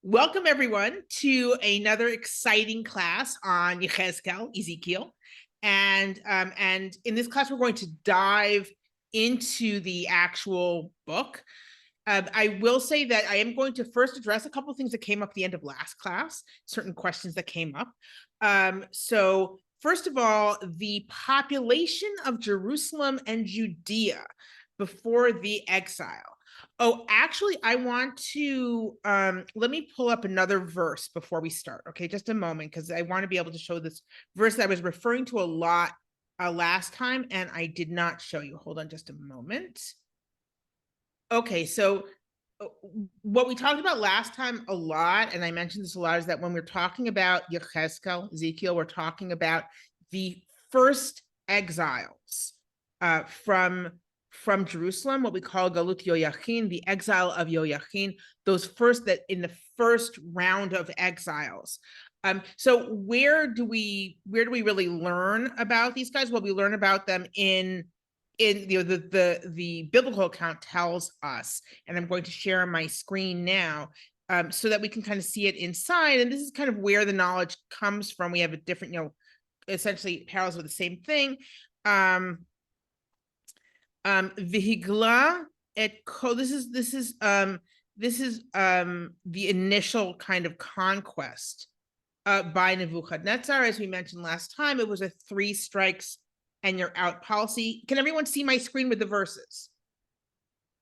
Welcome everyone to another exciting class on Ezekiel. And in this class, we're going to dive into the actual book. I will say that I am going to first address a couple of things that came up at the end of last class, certain questions that came up. So first of all, the population of Jerusalem and Judea before the exile. Oh, actually, I want to let me pull up another verse before we start. Okay, just a moment, because I want to be able to show this verse that I was referring to a lot last time, and I did not show you. Hold on just a moment. Okay, so what we talked about last time a lot, and I mentioned this a lot, is that when we're talking about Ezekiel, we're talking about the first exiles from Jerusalem, what we call Galut Yoyachin, the exile of Yoyachin, those that in the first round of exiles. So where do we really learn about these guys? Well, we learn about them in the biblical account tells us, and I'm going to share on my screen now, so that we can kind of see it inside. And this is kind of where the knowledge comes from. We have a different, essentially parallels with the same thing. Vihigla et ko. This is the initial kind of conquest by Nebuchadnezzar. As we mentioned last time, it was a 3 strikes and you're out policy. Can everyone see my screen with the verses?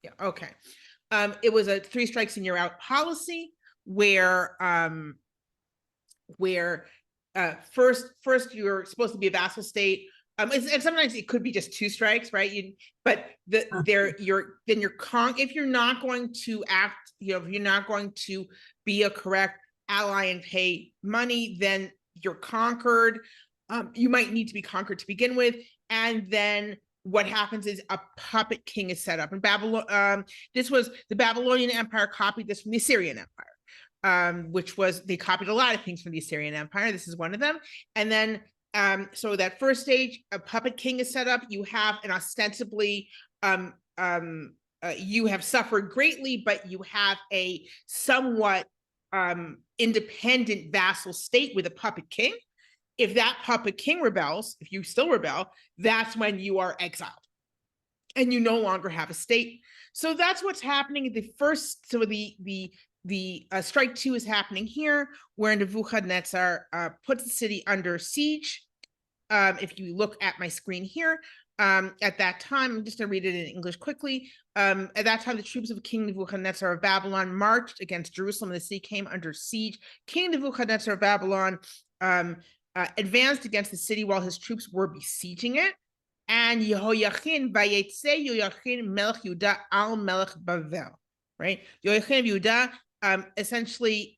Yeah, okay. It was a 3 strikes and you're out policy where first you're supposed to be a vassal state. And sometimes it could be just 2 strikes, right? If you're not going to act, if you're not going to be a correct ally and pay money, then you're conquered. You might need to be conquered to begin with, and then what happens is a puppet king is set up. In Babylon, this was the Babylonian Empire copied this from the Assyrian Empire, they copied a lot of things from the Assyrian Empire. This is one of them. And then so that first stage, a puppet king is set up. You have an ostensibly you have suffered greatly, but you have a somewhat independent vassal state with a puppet king. If that puppet king rebels, if you still rebel, that's when you are exiled and you no longer have a state. So that's what's happening. The strike 2 is happening here, where Nebuchadnezzar puts the city under siege. If you look at my screen here, at that time, I'm just going to read it in English quickly. At that time, the troops of King Nebuchadnezzar of Babylon marched against Jerusalem, and the city came under siege. King Nebuchadnezzar of Babylon advanced against the city while his troops were besieging it. And Yehoiachin, Vayetze Yehoiachin Melech Yehuda al Melech Bavel, right? Yehoiachin of Yehuda, essentially,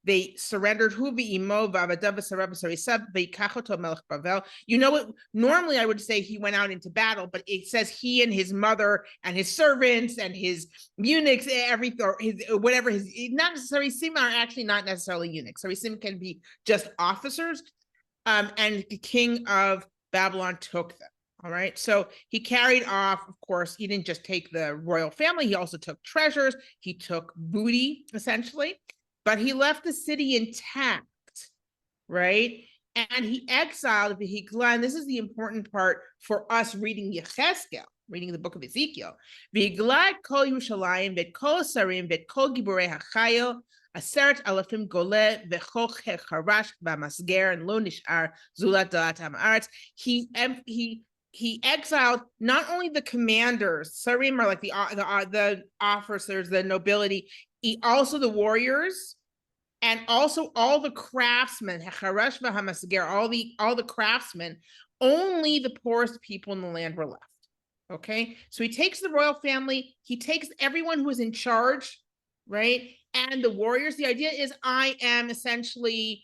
they surrendered. You know what? Normally, I would say he went out into battle, but it says he and his mother and his servants and his eunuchs, not necessarily sim are actually not necessarily eunuchs. So sim can be just officers, and the king of Babylon took them. All right, so he carried off, of course, he didn't just take the royal family, he also took treasures, he took booty, essentially, but he left the city intact, right? And he exiled Vihigla, and this is the important part for us reading the book of Ezekiel. Vihigla et kol Yerushalayim v'et kol sarim v'et kol giborei hachayil aseret alafim gole v'chol hecharash v'masger and lo nishar zulat dalat ha'aretz. He exiled not only the commanders, sarim are like the officers, the nobility, also the warriors, and also all the craftsmen, all the craftsmen. Only the poorest people in the land were left. Okay, so he takes the royal family, he takes everyone who is in charge, right? And the warriors. The idea is, I am essentially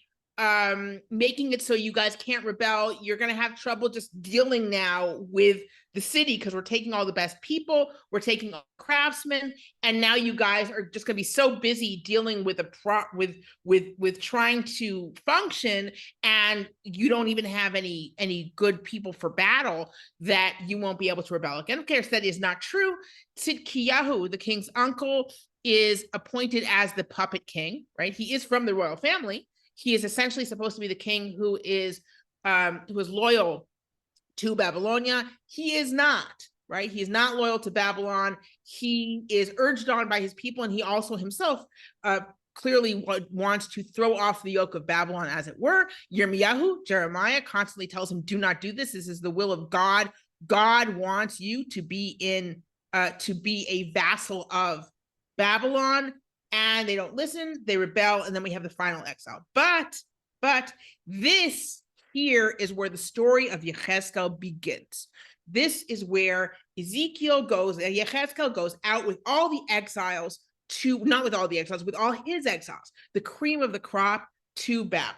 making it so you guys can't rebel. You're going to have trouble just dealing now with the city because we're taking all the best people, we're taking all the craftsmen, and now you guys are just going to be so busy dealing with with trying to function, and you don't even have any good people for battle, that you won't be able to rebel again. Of course, that is not true. Tzidkiyahu, the king's uncle, is appointed as the puppet king, right? He is from the royal family. He is essentially supposed to be the king who is loyal to Babylonia. He is not, right? He is not loyal to Babylon. He is urged on by his people, and he also himself clearly wants to throw off the yoke of Babylon, as it were. Yirmiyahu, Jeremiah, constantly tells him, do not do this. This is the will of God. God wants you to be a vassal of Babylon, and they don't listen, they rebel, and then we have the final exile. But this here is where the story of Yechezkel begins. This is where Yechezkel goes out with all the exiles not with all the exiles, with all his exiles, the cream of the crop, to Babylon.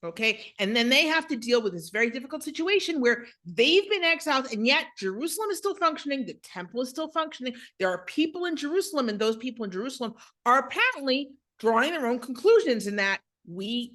Okay, and then they have to deal with this very difficult situation where they've been exiled, and yet Jerusalem is still functioning, the temple is still functioning. There are people in Jerusalem, and those people in Jerusalem are apparently drawing their own conclusions in that we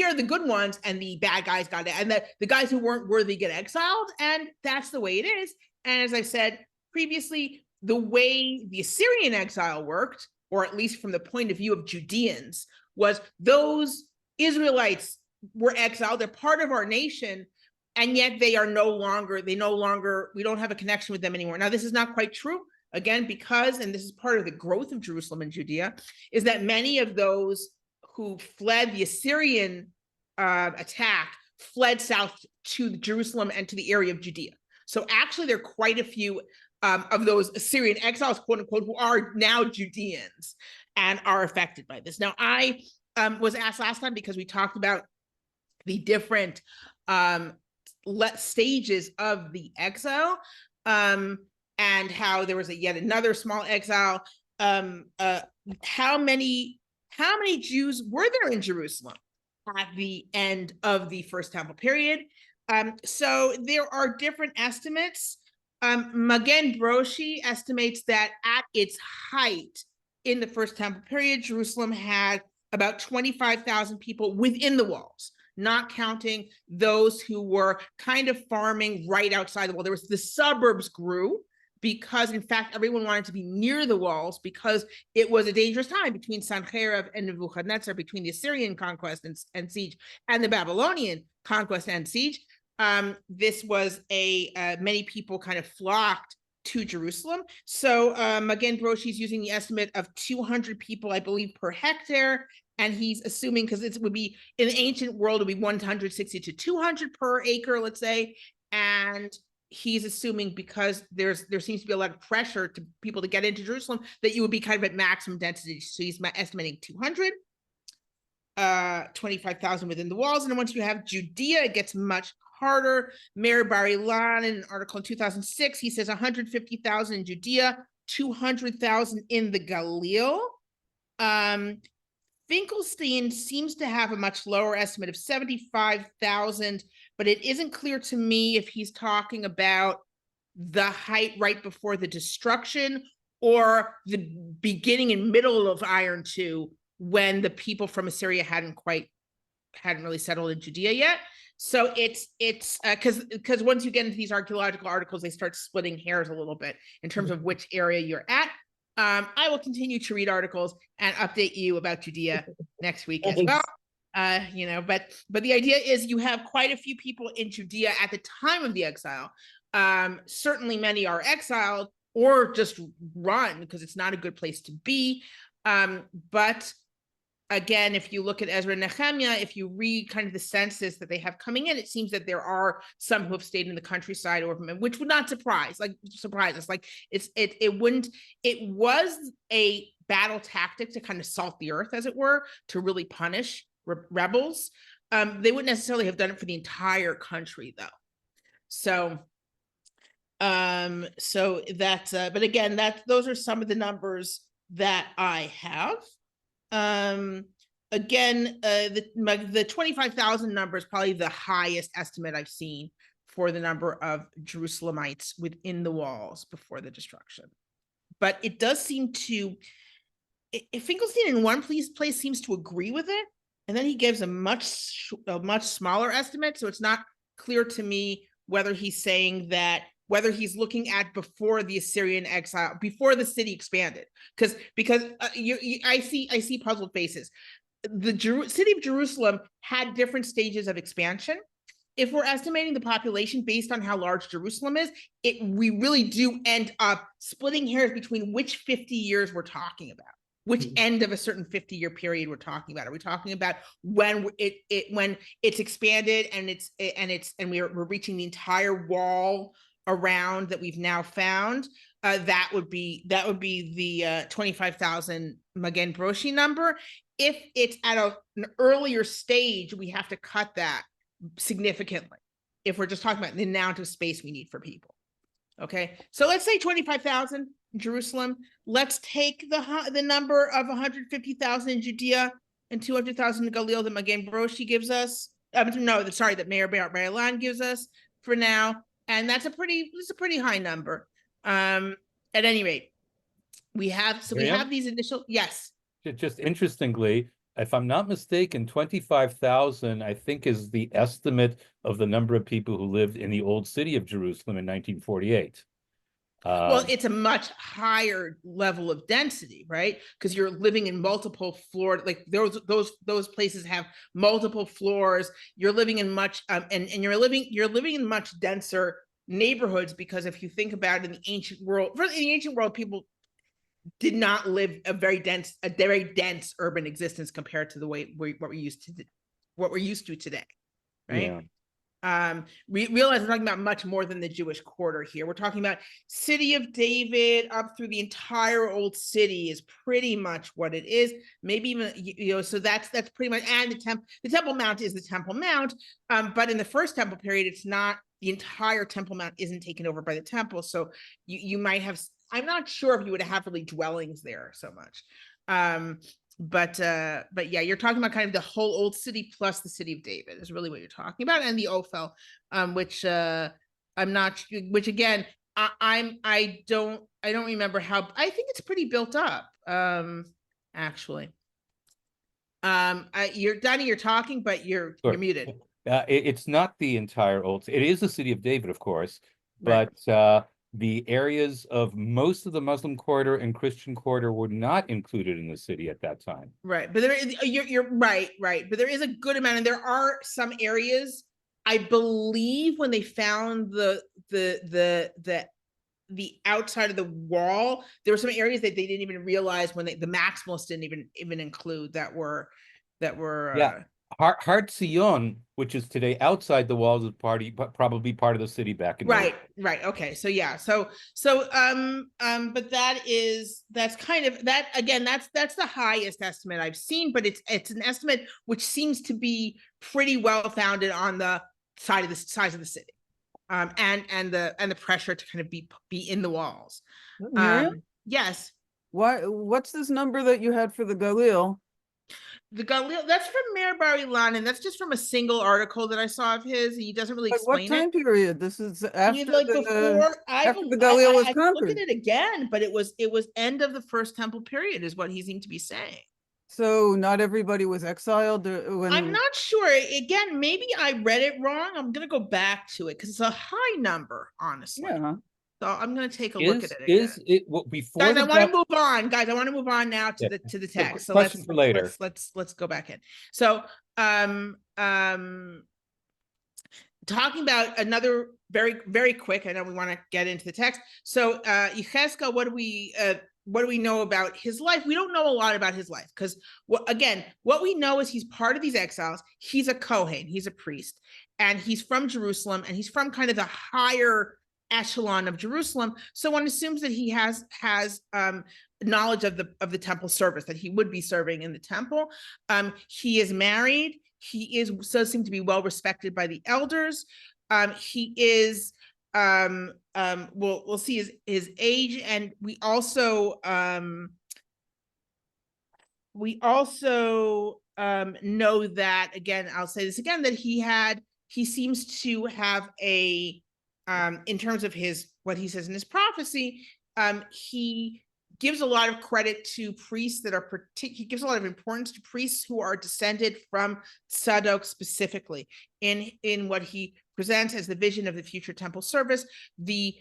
are the good ones, and the bad guys got it, and that the guys who weren't worthy get exiled, and that's the way it is. And as I said previously, the way the Assyrian exile worked, or at least from the point of view of Judeans, was those Israelites were exiled. They're part of our nation, and yet we don't have a connection with them anymore. Now, this is not quite true, again, because, and this is part of the growth of Jerusalem and Judea, is that many of those who fled the Assyrian attack fled south to Jerusalem and to the area of Judea. So actually, there are quite a few of those Assyrian exiles, quote unquote, who are now Judeans and are affected by this. Now, I was asked last time, because we talked about the different stages of the exile, and how there was yet another small exile. How many Jews were there in Jerusalem at the end of the First Temple period? So there are different estimates. Magen Broshi estimates that at its height in the First Temple period, Jerusalem had about 25,000 people within the walls, not counting those who were kind of farming right outside the wall. The suburbs grew because, in fact, everyone wanted to be near the walls, because it was a dangerous time between Sancherib and Nebuchadnezzar, between the Assyrian conquest and siege and the Babylonian conquest and siege. This was many people kind of flocked to Jerusalem. So Magen Broshi is using the estimate of 200 people, I believe, per hectare. And he's assuming, because it would be, in the ancient world, it would be 160 to 200 per acre, let's say. And he's assuming, because there seems to be a lot of pressure to people to get into Jerusalem, that you would be kind of at maximum density. So he's estimating 200. 25,000 within the walls. And then once you have Judea, it gets much harder. Meir Bar-Ilan, in an article in 2006, he says 150,000 in Judea, 200,000 in the Galil. Finkelstein seems to have a much lower estimate of 75,000, but it isn't clear to me if he's talking about the height right before the destruction or the beginning and middle of Iron II, when the people from Assyria hadn't really settled in Judea yet. So it's because once you get into these archaeological articles, they start splitting hairs a little bit in terms of which area you're at. I will continue to read articles and update you about Judea next week as well. But the idea is you have quite a few people in Judea at the time of the exile. Certainly many are exiled or just run because it's not a good place to be. But again, if you look at Ezra and Nehemiah, if you read kind of the census that they have coming in, it seems that there are some who have stayed in the countryside, which would not surprise us. Like it was a battle tactic to kind of salt the earth, as it were, to really punish rebels. They wouldn't necessarily have done it for the entire country, though. So that's but again, those are some of the numbers that I have. Again, the 25,000 number is probably the highest estimate I've seen for the number of Jerusalemites within the walls before the destruction. But it does seem to, Finkelstein in one place seems to agree with it, and then he gives a much smaller estimate. So it's not clear to me whether he's saying that whether he's looking at before the Assyrian exile, before the city expanded, because I see puzzled faces. The city of Jerusalem had different stages of expansion. If we're estimating the population based on how large Jerusalem is, we really do end up splitting hairs between which 50 years we're talking about, which end of a certain 50-year period we're talking about. Are we talking about when it's expanded and we're reaching the entire wall around that we've now found? That would be the 25,000 Magen Broshi number. If it's at an earlier stage, we have to cut that significantly if we're just talking about the amount of space we need for people. Okay, so let's say 25,000 in Jerusalem. Let's take the number of 150,000 in Judea and 200,000 in Galil that Magen Broshi gives us. That Meir Beilan gives us for now, and that's a pretty high number. At any rate, we have these initial, yes. Just interestingly, if I'm not mistaken, 25,000, I think, is the estimate of the number of people who lived in the old city of Jerusalem in 1948. Well, it's a much higher level of density, right? Because you're living in multiple floors. Like those places have multiple floors. You're living in much and you're living in much denser neighborhoods, because if you think about it, in the ancient world, people did not live a very dense urban existence compared to the way what we're used to today, right? Yeah. We realize we're talking about much more than the Jewish quarter here. We're talking about city of David up through the entire old city is pretty much what it is. Maybe even, so that's pretty much, and the Temple Mount is the Temple Mount. But in the first temple period, it's not, the entire Temple Mount isn't taken over by the temple. So you might have, I'm not sure if you would have really dwellings there so much. But yeah, you're talking about kind of the whole old city plus the city of David is really what you're talking about, and the Ophel, which again, I don't remember how. I think it's pretty built up, actually. You're Donnie, you're talking, but you're muted. It's not the entire old. It is the city of David, of course, but right. The areas of most of the Muslim quarter and Christian quarter were not included in the city at that time. Right, but you're right. But there is a good amount, and there are some areas. I believe when they found the outside of the wall, there were some areas that they didn't even realize when the maximalists didn't even include that were. Yeah. Har Zion, which is today outside the walls of probably part of the city back in right. Okay, so yeah, but that's kind of that again. That's the highest estimate I've seen, but it's an estimate which seems to be pretty well founded on the size of the city, and the pressure to kind of be in the walls. Yes. What's this number that you had for the Galil? The Galil, that's from Meir Beilan, and that's just from a single article that I saw of his. He doesn't really explain it. What time period? This is after the Galil was conquered. Look at it again, but it was end of the first temple period, is what he seemed to be saying. So not everybody was exiled. I'm not sure. Again, maybe I read it wrong. I'm gonna go back to it because it's a high number, honestly. Yeah. So I'm going to take a look at it again. Before guys, I want to move on. Guys, I want to move on now to the text. So let's go back in. So talking about another very, very quick, I know we want to get into the text. So Yechezkel, what do we know about his life? We don't know a lot about his life because what we know is he's part of these exiles. He's a Kohen, he's a priest, and he's from Jerusalem, and he's from kind of the higher echelon of Jerusalem. So one assumes that he has knowledge of the temple service, that he would be serving in the temple. He is married. He seem to be well respected by the elders. He is we'll see his age, and we also know that, again, I'll say this again, that he seems to have a in terms of what he says in his prophecy, he gives a lot of credit to priests that are he gives a lot of importance to priests who are descended from Tzadok specifically in what he presents as the vision of the future temple service. The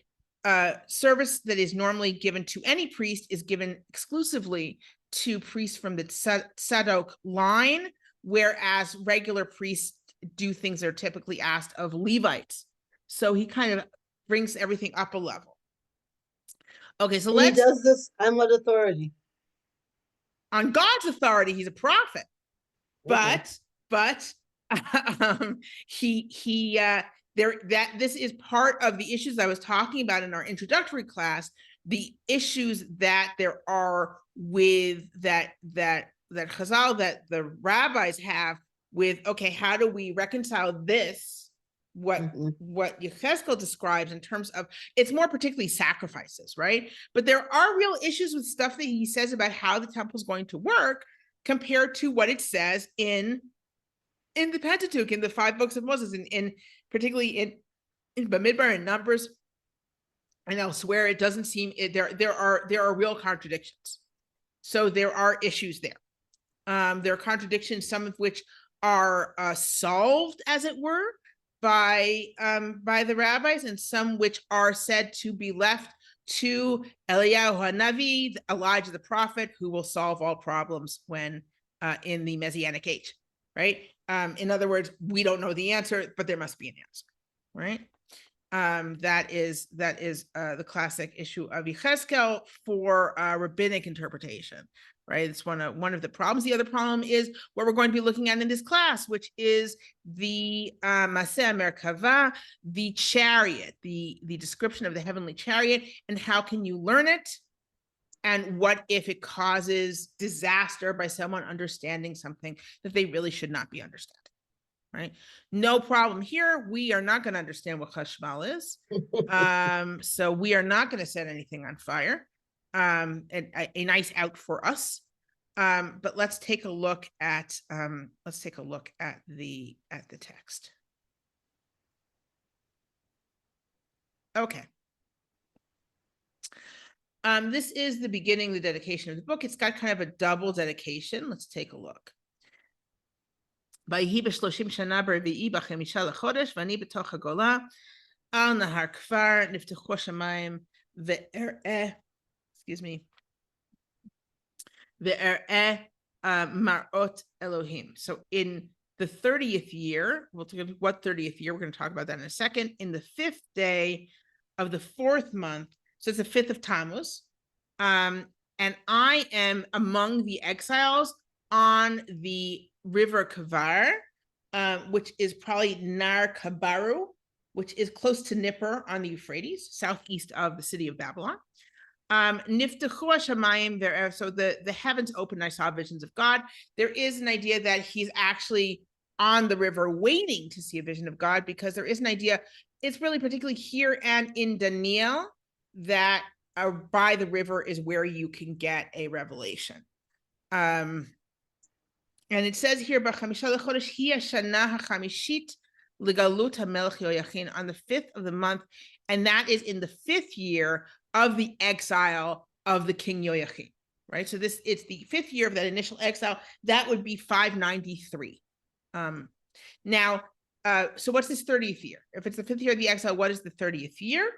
service that is normally given to any priest is given exclusively to priests from the Tzadok line, whereas regular priests do things that are typically asked of Levites. So he kind of brings everything up a level. Okay, so he does this on what authority? On God's authority, he's a prophet. Okay. But this is part of the issues I was talking about in our introductory class, the issues that there are with that Chazal, that the rabbis have with, okay, how do we reconcile this, what Yechezkel describes in terms of, it's more particularly sacrifices, right? But there are real issues with stuff that he says about how the temple is going to work compared to what it says in the Pentateuch, in the 5 books of Moses, in particularly in Bamidbar and Numbers and elsewhere. It doesn't seem there are real contradictions. So there are issues there. There are contradictions, some of which are solved, as it were, by the rabbis, and some which are said to be left to Eliyahu HaNavi, Elijah the prophet, who will solve all problems when in the Messianic age, right? In other words, we don't know the answer, but there must be an answer, right? That is the classic issue of Yechezkel for rabbinic interpretation, right? It's one of the problems. The other problem is what we're going to be looking at in this class, which is the Maseh Merkava, the chariot, the description of the heavenly chariot, and how can you learn it? And what if it causes disaster by someone understanding something that they really should not be understanding, right? No problem here. We are not going to understand what chashmal is. So we are not going to set anything on fire. A nice out for us. But let's take a look at the text. Okay. This is the beginning, the dedication of the book. It's got kind of a double dedication. Let's take a look. Excuse me. Marot Elohim. So in the 30th year, we'll talk about what 30th year, we're going to talk about that in a second. In the 5th day of the 4th month, so it's the 5th of Tammuz, and I am among the exiles on the river Kavar, which is probably Nar Kabaru, which is close to Nippur on the Euphrates, southeast of the city of Babylon. Niftachu hashamayim there, so the heavens opened, I saw visions of God. There is an idea that he's actually on the river waiting to see a vision of God, because there is an idea, it's really particularly here and in Daniel, that by the river is where you can get a revelation. And it says here, on the 5th of the month, and that is in the 5th year of the exile of the king Yoachim, right? So it's the 5th year of that initial exile. That would be 593. Now, so what's this 30th year? If it's the 5th year of the exile, what is the 30th year?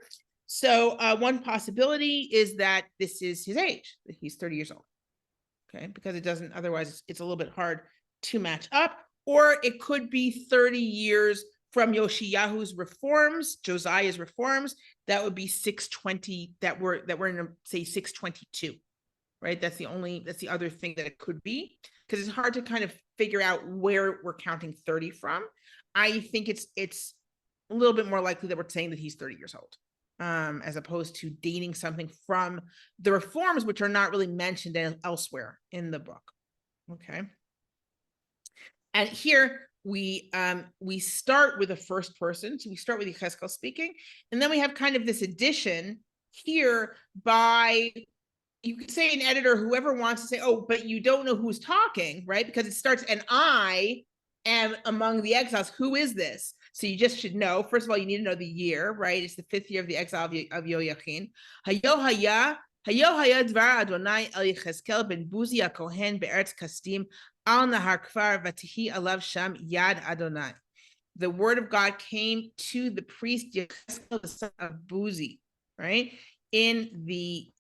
So one possibility is that this is his age, that he's 30 years old, okay? Because it doesn't, otherwise it's a little bit hard to match up. Or it could be 30 years from Yoshiyahu's reforms, Josiah's reforms. That would be 620, that we're in, say, 622, right? That's the other thing that it could be, because it's hard to kind of figure out where we're counting 30 from. I think it's a little bit more likely that we're saying that he's 30 years old, as opposed to dating something from the reforms, which are not really mentioned elsewhere in the book. Okay. And here we start with the first person. So we start with Yechezkel speaking, and then we have kind of this addition here by, you could say, an editor, whoever wants to say, oh, but you don't know who's talking, right? Because it starts, and I am among the exiles. Who is this? So you just should know. First of all, you need to know the year, right? It's the 5th year of the exile of Yoachim. Hayo haya dvar Adonai el Yechezkel ben Buzi HaKohen be'eretz Kasdim al nahar kfar v'tihi alav sham yad Adonai. the word of God came to the priest Yechezkel, the son of Buzi, right? In the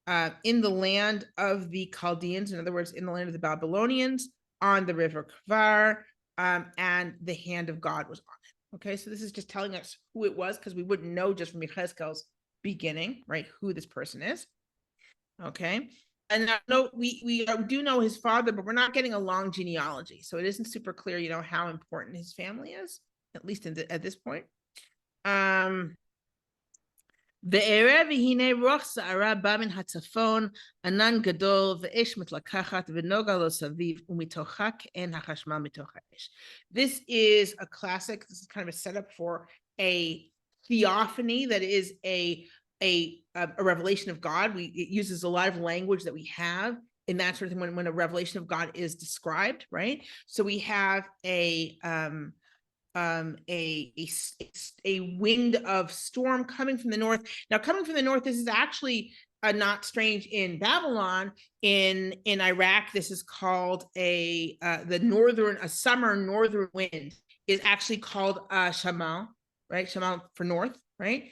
land of the Chaldeans, in other words, in the land of the Babylonians, on the river Kvar, and the hand of God was on it. Okay, so this is just telling us who it was, because we wouldn't know just from Yechezkel's beginning, right, who this person is. Okay, and no, we do know his father, but we're not getting a long genealogy, so it isn't super clear, you know, how important his family is, at least at this point. בערב והנה רוח סערה בא מן הצפון, ענן גדול ואש מתלקחת ונוגה לו סביב ומתוכה כעין החשמל מתוך האש. This is a classic, this is kind of a setup for a theophany that is a revelation of God. It uses a lot of language that we have in that sort of thing when a revelation of God is described, right? So we have a wind of storm coming from the north. Now, coming from the north, this is actually not strange in Babylon. In Iraq, this is called a summer northern wind is actually called shamal, right? Shamal for north, right?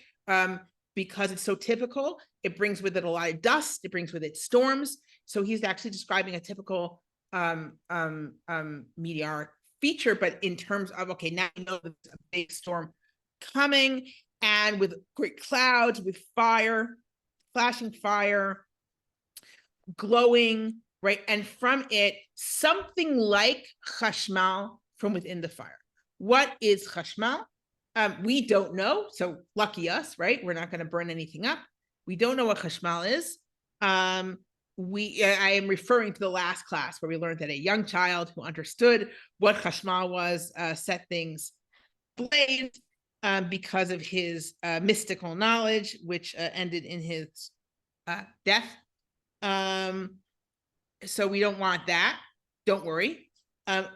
Because it's so typical. It brings with it a lot of dust. It brings with it storms. So he's actually describing a typical meteoric feature, but in terms of, okay, now you know there's a big storm coming, and with great clouds, with fire, flashing fire, glowing, right? And from it, something like chashmal from within the fire. What is chashmal? We don't know, so lucky us, right? We're not going to burn anything up. We don't know what chashmal is. I am referring to the last class where we learned that a young child who understood what chashmal was set things ablaze because of his mystical knowledge, which ended in his death. So we don't want that. Don't worry.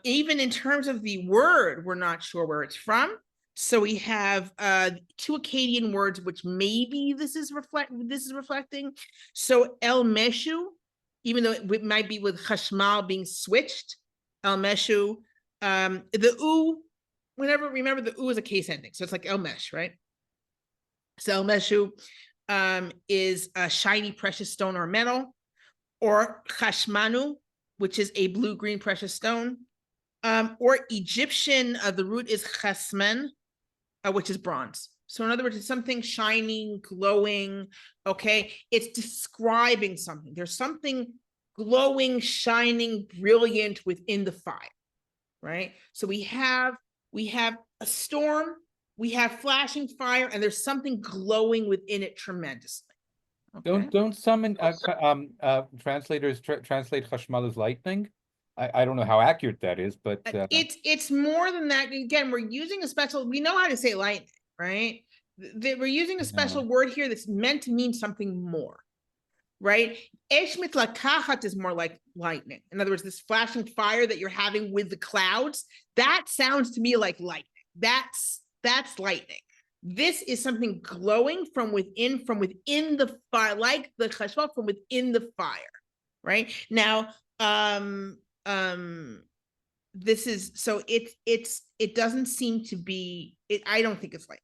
Even in terms of the word, we're not sure where it's from. So we have two Akkadian words, which maybe this is reflecting. So El Meshu, even though it might be with chashmal being switched, El Meshu, the U, remember the U is a case ending, so it's like El Mesh, right? So El Meshu is a shiny precious stone or metal, or chashmanu, which is a blue-green precious stone, or Egyptian, the root is chasmen, which is bronze. So in other words, it's something shining, glowing, okay? It's describing something. There's something glowing, shining, brilliant within the fire, right? So we have a storm, we have flashing fire, and there's something glowing within it tremendously. Okay? Don't some translators translate chashmal as lightning? I don't know how accurate that is, but it's more than that. Again, we're using a special, we know how to say lightning, right? We're using a special word here that's meant to mean something more, right? Esh mitlakachat is more like lightning. In other words, this flashing fire that you're having with the clouds, that sounds to me like lightning. That's lightning. This is something glowing from within the fire, like the chashmal from within the fire, right? Now, this is, so it doesn't seem to be, I don't think it's lightning,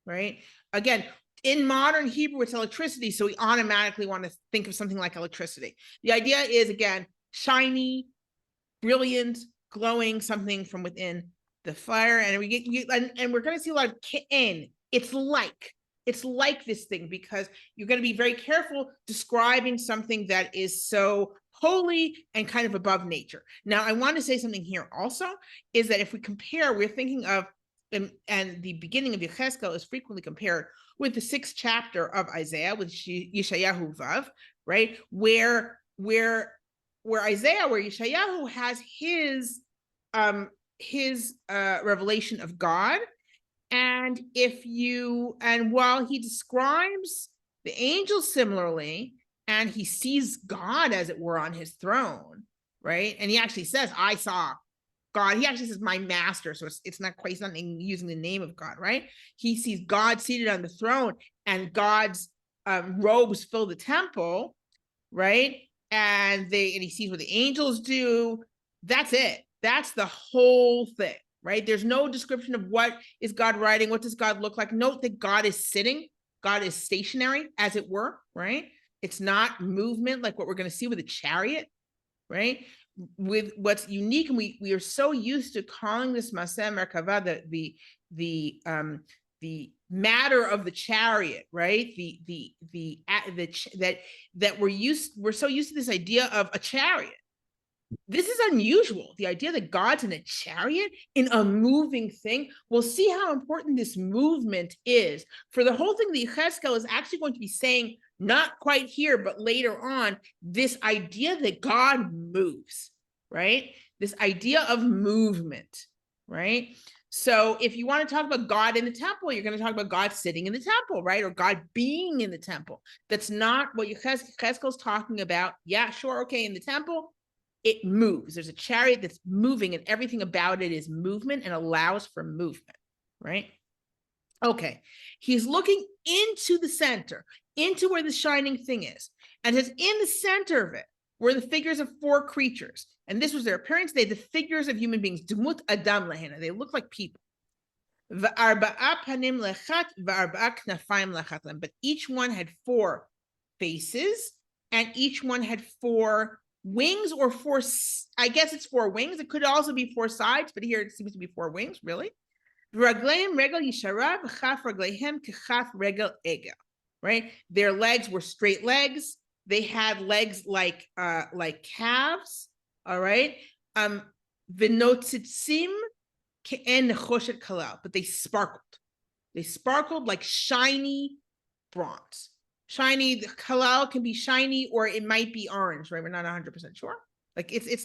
right? Again, in modern Hebrew, it's electricity, so we automatically want to think of something like electricity. The idea is, again, shiny, brilliant, glowing, something from within the fire, and we're going to see a lot of ke'en. It's like this thing, because you're going to be very careful describing something that is so holy and kind of above nature. Now, I want to say something here also, is that if we compare, we're thinking of, and the beginning of Yechezkel is frequently compared with the 6th chapter of Isaiah, with Yeshayahu Vav, right? Where Yeshayahu has his revelation of God. And while he describes the angels similarly, and he sees God, as it were, on his throne, right? And he actually says, I saw God. He actually says, my master. So it's not quite, he's not using the name of God, right? He sees God seated on the throne, and God's robes fill the temple, right? And he sees what the angels do. That's it. That's the whole thing, right? There's no description of what is God riding, what does God look like. Note that God is sitting, God is stationary, as it were, right? It's not movement like what we're going to see with a chariot, right? With what's unique, and we are so used to calling this Maseh Merkava, the matter of the chariot, right? That we're so used to this idea of a chariot. This is unusual. The idea that God's in a chariot, in a moving thing. We'll see how important this movement is. For the whole thing, the Ezekiel is actually going to be saying, not quite here, but later on, this idea that God moves, right? This idea of movement, right? So if you want to talk about God in the temple, you're going to talk about God sitting in the temple, right? Or God being in the temple. That's not what Ezekiel's talking about. Yeah, sure, okay, in the temple, it moves. There's a chariot that's moving, and everything about it is movement and allows for movement, right? Okay, he's looking into the center, into where the shining thing is, and says in the center of it were the figures of 4 creatures, and this was their appearance. They, the figures of human beings, Dumut Adam Lahena, they look like people. V'arba'a panim lechat, v'arba'a knafayim lechat, but each one had 4 faces, and each one had 4 wings, or 4, I guess it's 4 wings. It could also be 4 sides, but here it seems to be 4 wings, really. Ragleim regel yishara v'chaf ragleihem kechaf regel egel. Right? Their legs were straight legs. They had legs like calves. All right. V'notzitzim ke'en nechoshet kalal, but they sparkled. They sparkled like shiny bronze. Shiny, the kalal can be shiny, or it might be orange, right? We're not 100% sure. Like it's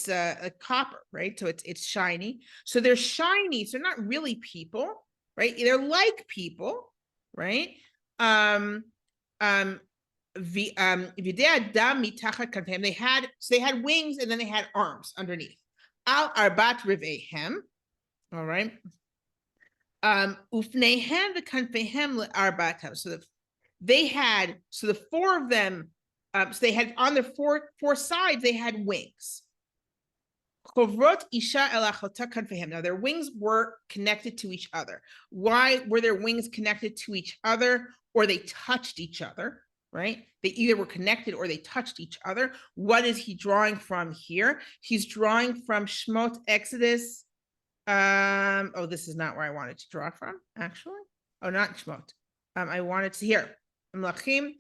a copper, right? So it's shiny. So they're shiny. So they're not really people, right? They're like people, right? They had wings, and then they had arms underneath. Al arbat rivehem, all right. Ufnehem v'kanfehem le'arbatam. So the 4 of them. So they had on their 4 sides, they had wings. Now their wings were connected to each other. Why were their wings connected to each other, or they touched each other, right? They either were connected or they touched each other. What is he drawing from here? He's drawing from Shemot, Exodus. Oh, this is not where I wanted to draw from, actually. Oh, not Shemot. I wanted to here. Melachim.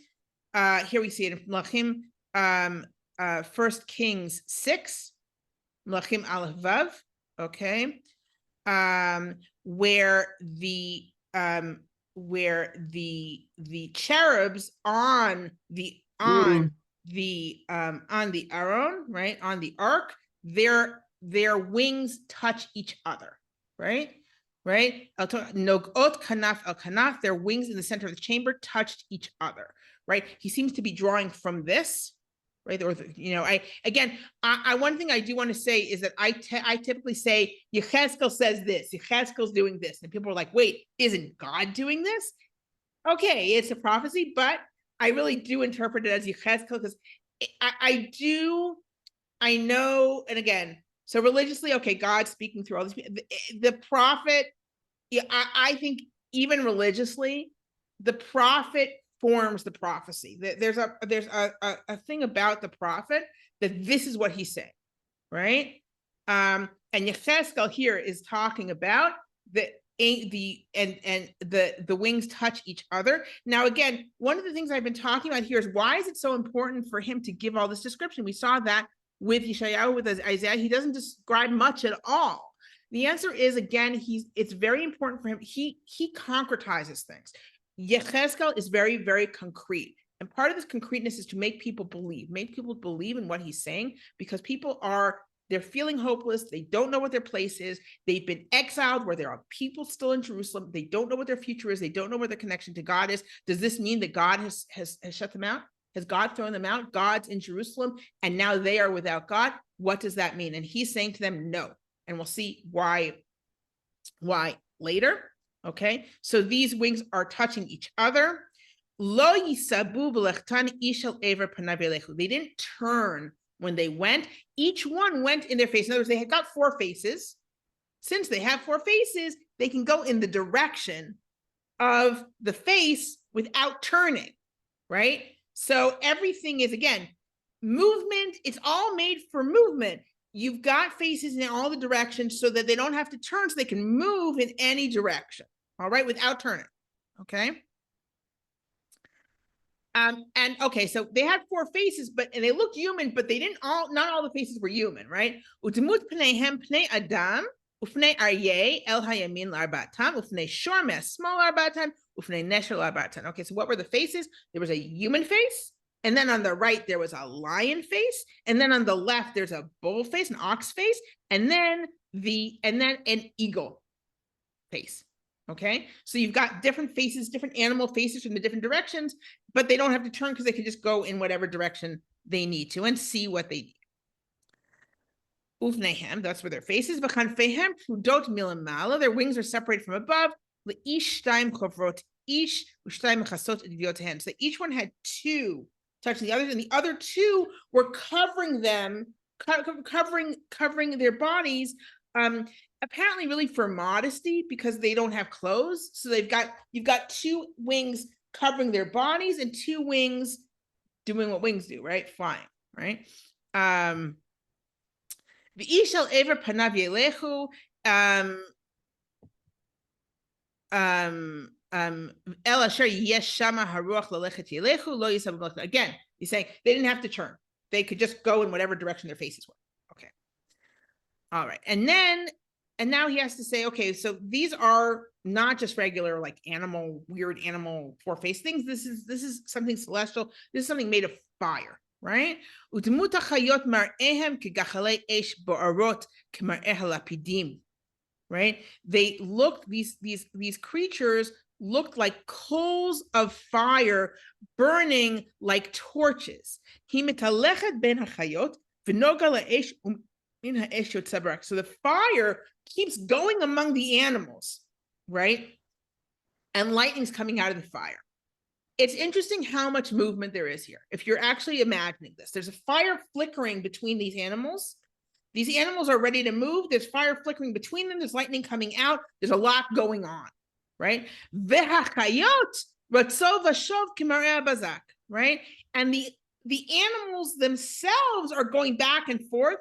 Here we see it in Melachim, 1 Kings 6. Melachim Aleph Vav, okay, where the cherubs on the Aron, right, on the ark, their wings touch each other, right? Nogot kanaf el kanaf, their wings in the center of the chamber touched each other, right? He seems to be drawing from this. Right, or one thing I do want to say is that I typically say Yechezkel says this, Yechezkel's doing this, and people are like, wait, isn't God doing this? Okay, it's a prophecy, but I really do interpret it as Yechezkel, because I know, and again, so religiously, okay, God's speaking through all these people. The prophet, yeah, I think even religiously, the prophet forms the prophecy. There's a thing about the prophet that this is what he's saying, right? And Yechezkel here is talking about the wings touch each other. Now, again, one of the things I've been talking about here is, why is it so important for him to give all this description? We saw that with Yeshayahu, with Isaiah, he doesn't describe much at all. The answer is, again, it's very important for him. He concretizes things. Yechezkel is very, very concrete. And part of this concreteness is to make people believe in what he's saying, because they're feeling hopeless. They don't know what their place is. They've been exiled, where there are people still in Jerusalem. They don't know what their future is. They don't know where their connection to God is. Does this mean that God has shut them out? Has God thrown them out? God's in Jerusalem, and now they are without God. What does that mean? And he's saying to them, no. And we'll see why later. Okay, so these wings are touching each other. Lo yisabu b'lechtan ishal ever panav elechu. They didn't turn When they went, each one went in their face. In other words, they had got 4 faces. Since they have 4 faces, they can go in the direction of the face without turning, right? So everything is, again, movement. It's all made for movement. You've got faces in all the directions so that they don't have to turn, so they can move in any direction, all right, without turning, okay? And okay, so they had 4 faces, and they looked human, but they didn't not all the faces were human, right? Utemut pneihem pnei adam, ufnei aryeh el hayamin la'arbatam, ufnei shor me'asmol la'arbatam, ufnei nesher la'arbatam. Okay, so what were the faces? There was a human face, and then on the right there was a lion face, and then on the left there's a bull face, an ox face, and then an eagle face. Okay, so you've got different faces, different animal faces from the different directions, but they don't have to turn because they can just go in whatever direction they need to and see what they need. Uvnehem, that's where their faces. V'chanfehem prudot milamala, their wings are separated from above. Le'ish shtaim kovrot ish u'shtaim chasot edivyotehem. So each one had 2 touching the others, and the other 2 were covering them, covering their bodies. Apparently really for modesty because they don't have clothes. So you've got 2 wings covering their bodies and 2 wings doing what wings do, right? Flying, right? The ishal ever panav yelechu el asher yesh shama haruach lalechet yelechu lo yisab. Again, he's saying they didn't have to turn. They could just go in whatever direction their faces were. Okay. All right. And now he has to say, okay, so these are not just regular like weird animal 4-faced things. This is something celestial. This is something made of fire, right? Right? They looked, these creatures looked like coals of fire burning like torches. So the fire keeps going among the animals, right? And lightning's coming out of the fire. It's interesting how much movement there is here. If you're actually imagining this, there's a fire flickering between these animals. These animals are ready to move. There's fire flickering between them. There's lightning coming out. There's a lot going on, right? Right? And the animals themselves are going back and forth,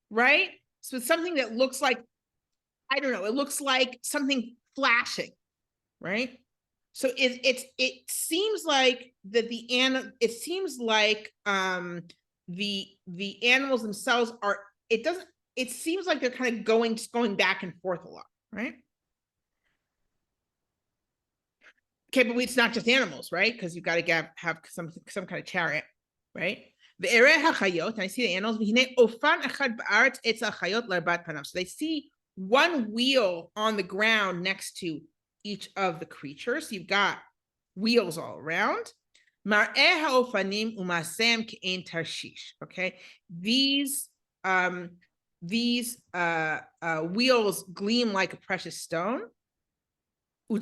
right? So it's something that looks like, I don't know, it looks like something flashing, right? So it seems like that the animals themselves are, it seems like they're kind of going back and forth a lot, right? Okay, but it's not just animals, right? Because you've got to have some kind of chariot, right? And I see the animals. So they see one wheel on the ground next to each of the creatures. You've got wheels all around. Okay, these wheels gleam like a precious stone. They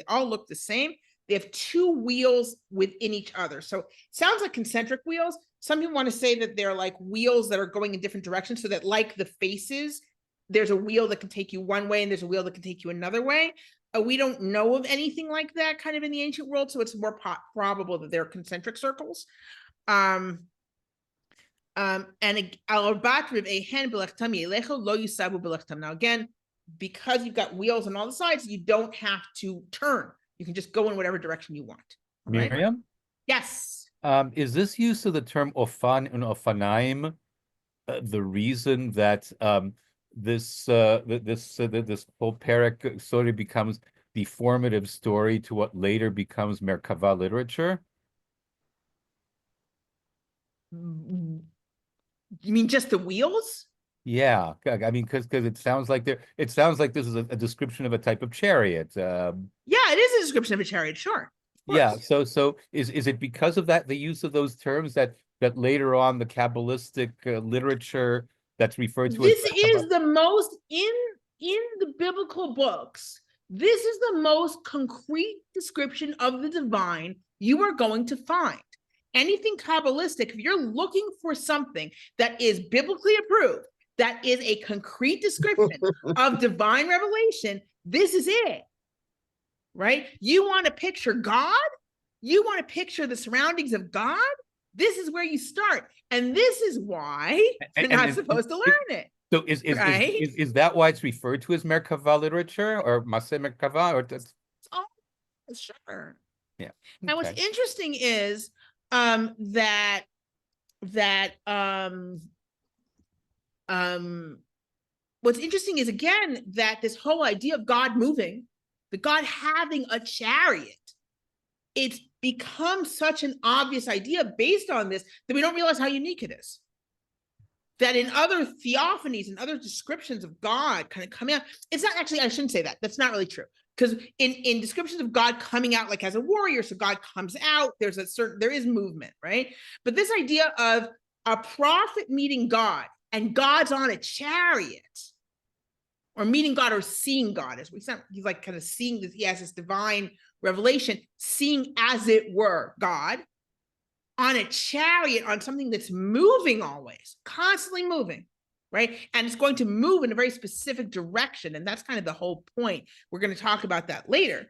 all look the same. They have 2 wheels within each other. So it sounds like concentric wheels. Some people want to say that they're like wheels that are going in different directions, so that like the faces, there's a wheel that can take you one way and there's a wheel that can take you another way. We don't know of anything like that kind of in the ancient world, so it's more probable that they're concentric circles. And now again, because you've got wheels on all the sides, you don't have to turn. You can just go in whatever direction you want. Right? Miriam? Yes. Is this use of the term ofan and ofanaim the reason that this whole parak sort of becomes the formative story to what later becomes Merkava literature? You mean just the wheels? Yeah, I mean, because it sounds like this is a description of a type of chariot. Yeah, it is a description of a chariot, sure. Yeah, so is it because of that, the use of those terms, that later on the Kabbalistic literature that's referred to This as is the most in the biblical books. This is the most concrete description of the divine you are going to find anything Kabbalistic, if you're looking for something that is biblically approved, that is a concrete description of divine revelation, this is it, right? You want to picture God? You want to picture the surroundings of God? This is where you start. And this is why you're not supposed to learn it. So right? is that why it's referred to as Merkava literature or Maseh Merkava? Or that's... Oh, sure. Yeah. And what's Okay. interesting is that what's interesting is, again, that this whole idea of God moving, the God having a chariot, it's become such an obvious idea based on this that we don't realize how unique it is. That in other theophanies and other descriptions of God kind of coming out, it's not actually, I shouldn't say that. That's not really true. Because in descriptions of God coming out like as a warrior, so God comes out, there is movement, right? But this idea of a prophet meeting God and God's on a chariot, or meeting God or seeing God, as he's like kind of seeing this, he has this divine revelation, seeing as it were God on a chariot, on something that's moving always, constantly moving, right? And it's going to move in a very specific direction. And that's kind of the whole point. We're going to talk about that later.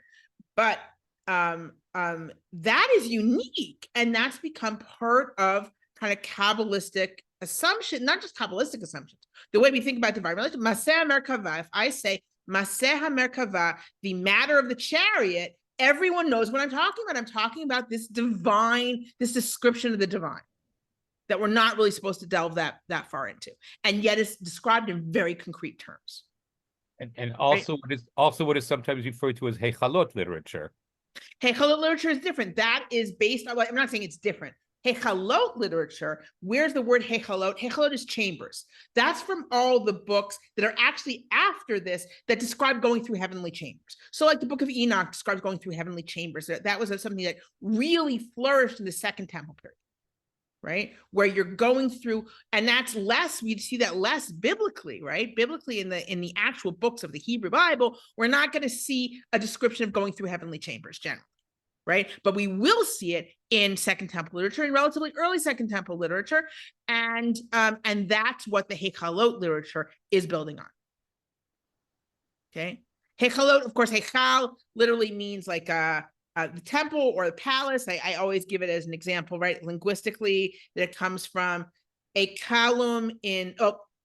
But that is unique. And that's become part of kind of Kabbalistic assumption, not just Kabbalistic assumptions. The way we think about divine religion, Maseh Merkava, if I say Maseh Merkava, the matter of the chariot, everyone knows what I'm talking about. I'm talking about this divine, this description of the divine that we're not really supposed to delve that far into. And yet it's described in very concrete terms. And also, right? What is sometimes referred to as Hechalot literature. Hechalot literature is different. That is based on, I'm not saying it's different. Hechalot literature, where's the word Hechalot? Hechalot is chambers. That's from all the books that are actually after this that describe going through heavenly chambers. So like the book of Enoch describes going through heavenly chambers. That was something that really flourished in the Second Temple period, right? Where you're going through, and that's less, we see that less biblically, right? Biblically in the actual books of the Hebrew Bible, we're not going to see a description of going through heavenly chambers generally. Right, but we will see it in Second Temple literature, in relatively early Second Temple literature, and that's what the Hechalot literature is building on. Okay, Hechalot, of course, Hechal literally means like the temple or the palace. I always give it as an example, right? Linguistically, that it comes from a kalum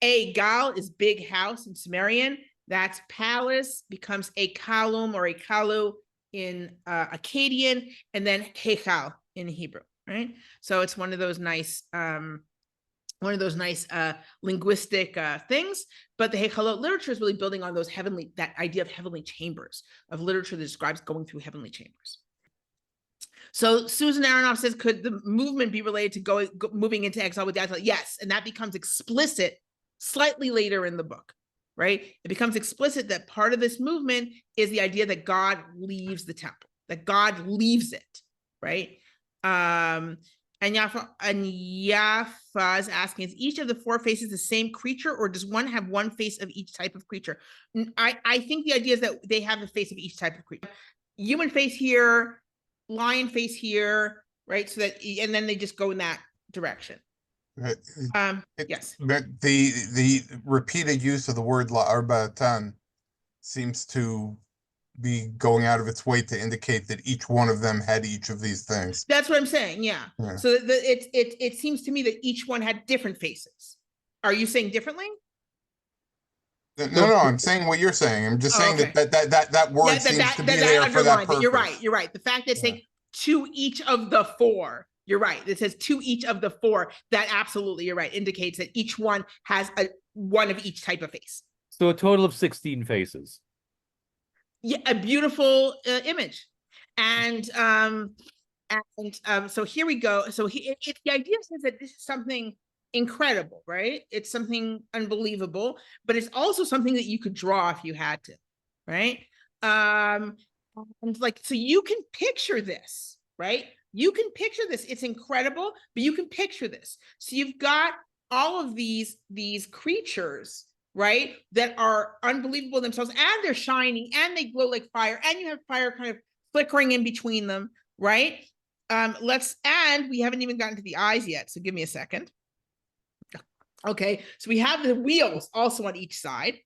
a gal is big house in Sumerian. That's palace, becomes a kalum or a kalu in Akkadian, and then Hechal in Hebrew, right? So it's one of those nice linguistic things. But the Hechalot literature is really building on that idea of heavenly chambers, of literature that describes going through heavenly chambers. So Susan Aronoff says, could the movement be related to moving into exile with the exile? Yes, and that becomes explicit slightly later in the book. Right? It becomes explicit that part of this movement is the idea that God leaves the temple, that God leaves it, right? And Yafa is asking, is each of the four faces the same creature, or does one have one face of each type of creature? I think the idea is that they have the face of each type of creature. Human face here, lion face here, right? So that, and then they just go in that direction. Yes. The repeated use of the word la'arba'atan seems to be going out of its way to indicate that each one of them had each of these things. That's what I'm saying. Yeah. So it seems to me that each one had different faces. Are you saying differently? No, I'm saying what you're saying. I'm just saying that word seems to be there for that purpose. You're right. The fact that it's saying to each of the four. You're right. It says to each of the four. That absolutely, you're right, indicates that each one has one of each type of face. So a total of 16 faces. Yeah, a beautiful image. And so here we go. So the idea is that this is something incredible, right? It's something unbelievable, but it's also something that you could draw if you had to, right? And like, so you can picture this, right? You can picture this. It's incredible, but you can picture this. So you've got all of these creatures, right, that are unbelievable themselves, and they're shining, and they glow like fire, and you have fire kind of flickering in between them, right? we haven't even gotten to the eyes yet, so give me a second. Okay, so we have the wheels also on each side,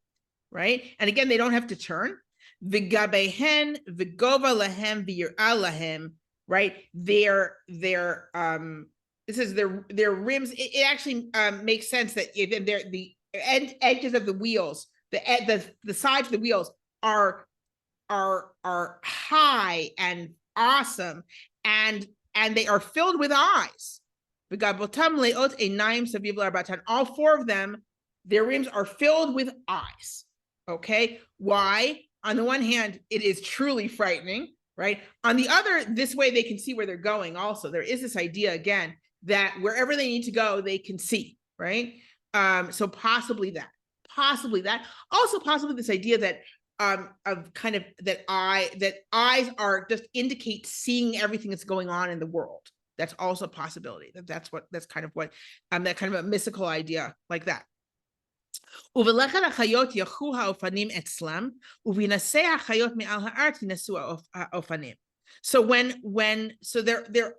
right? And again, they don't have to turn. V'gabehen v'gova lahem v'yirah lahem, right? Their this is their rims. It actually makes sense that if they're the edges of the wheels, the sides of the wheels are high and awesome, and they are filled with eyes. All four of them, their rims are filled with eyes. Okay, why? On the one hand, it is truly frightening, right? On the other, this way they can see where they're going. Also, there is this idea again that wherever they need to go, they can see, right? So possibly that, also possibly this idea that of kind of that eyes are just indicate seeing everything that's going on in the world. That's also a possibility. That's kind of what that kind of a mystical idea like that. So they're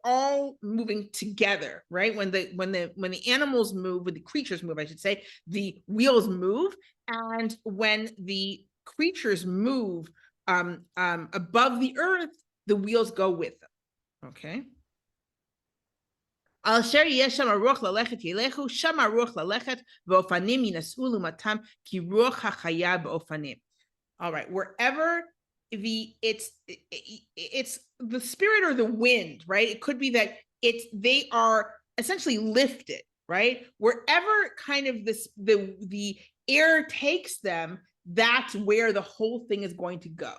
all moving together, right? When the animals move, when the creatures move, I should say, the wheels move, and when the creatures move above the earth, the wheels go with them. Okay. All right, wherever it's the spirit or the wind, right? It could be that they are essentially lifted, right? Wherever kind of the air takes them, that's where the whole thing is going to go.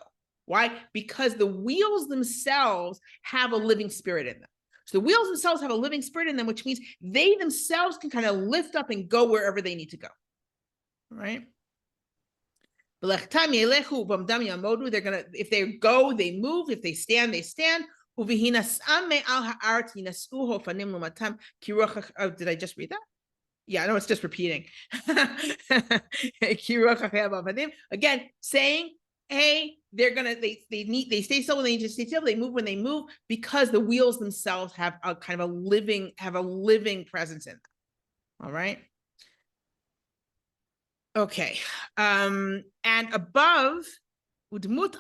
Why? Because the wheels themselves have a living spirit in them. So the wheels themselves have a living spirit in them, which means they themselves can kind of lift up and go wherever they need to go. Right? They're gonna, if they go, they move. If they stand, they stand. Did I just read that? Yeah, no, it's just repeating. Again, saying, hey, they're gonna they stay still when they need to stay still, they move when they move, because the wheels themselves have a kind of a living presence in them. All right. Okay. And above, so above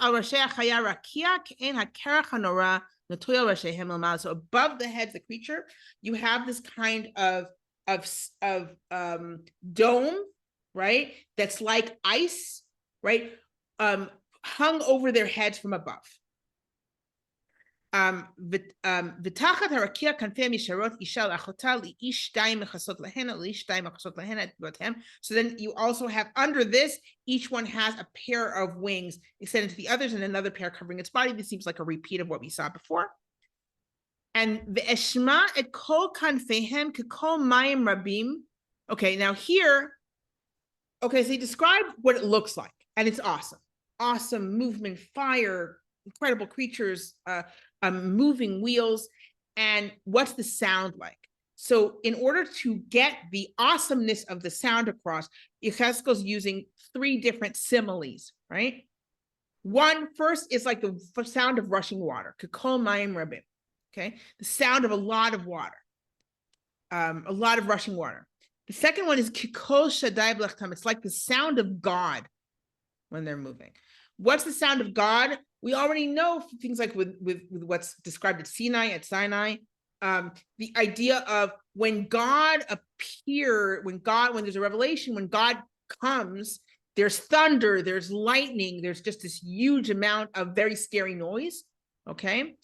the head of the creature, you have this kind of dome, right? That's like ice, right? Hung over their heads from above. So then you also have under this, each one has a pair of wings extended to the others and another pair covering its body. This seems like a repeat of what we saw before. And ve'eshma et kol kanfehem kekol mayim rabim. Okay, now here, okay, so he described what it looks like, and it's awesome. Awesome movement, fire, incredible creatures, moving wheels. And what's the sound like? So in order to get the awesomeness of the sound across, Ezekiel's using 3 different similes, right? One first is like the sound of rushing water, kekol mayim rabim, okay? The sound of a lot of water, a lot of rushing water. The second one is kekol shaddai b'lechtam. It's like the sound of God when they're moving. What's the sound of God? We already know things like with what's described at Sinai, the idea of when God appears, when there's a revelation, when God comes, there's thunder, there's lightning, there's just this huge amount of very scary noise. Okay.